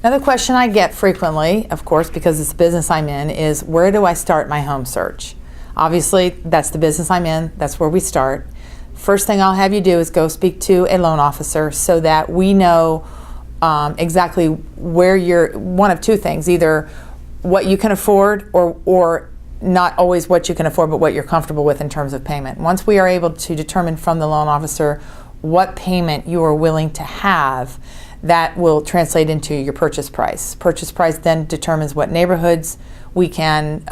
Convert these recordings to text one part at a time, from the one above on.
Another question I get frequently, of course, because it's the business I'm in, is where do I start my home search? Obviously, that's the business I'm in. That's where we start. First thing I'll have you do is go speak to a loan officer so that we know exactly where you're, one of two things, either what you can afford or not always what you can afford, but what you're comfortable with in terms of payment. Once we are able to determine from the loan officer what payment you are willing to have, that will translate into your purchase price. Purchase price then determines what neighborhoods we can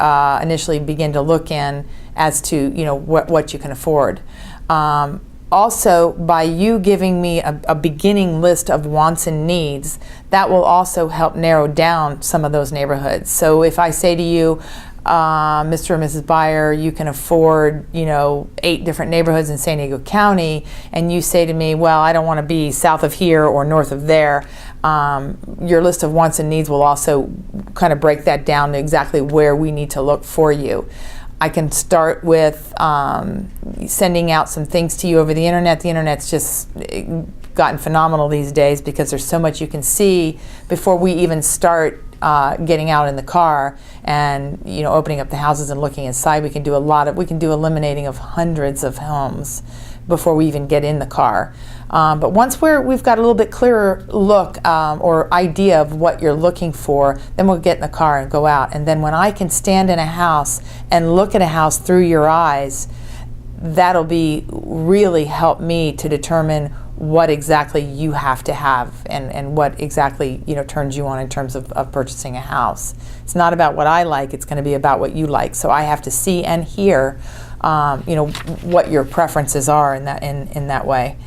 initially begin to look in as to what you can afford. Also, by you giving me a beginning list of wants and needs, that will also help narrow down some of those neighborhoods. So if I say to you, Mr. and Mrs. Buyer, you can afford, 8 different neighborhoods in San Diego County, and you say to me, well, I don't want to be south of here or north of there, your list of wants and needs will also kind of break that down to exactly where we need to look for you. I can start with sending out some things to you over the internet. The internet's just gotten phenomenal these days because there's so much you can see before we even start getting out in the car and opening up the houses and looking inside. We can do eliminating of hundreds of homes before we even get in the car. But once we've got a little bit clearer look or idea of what you're looking for, then we'll get in the car and go out. And then when I can stand in a house and look at a house through your eyes, that'll be really help me to determine what exactly you have to have and what exactly turns you on in terms of purchasing a house. It's not about what I like, it's going to be about what you like. So I have to see and hear what your preferences are in that way.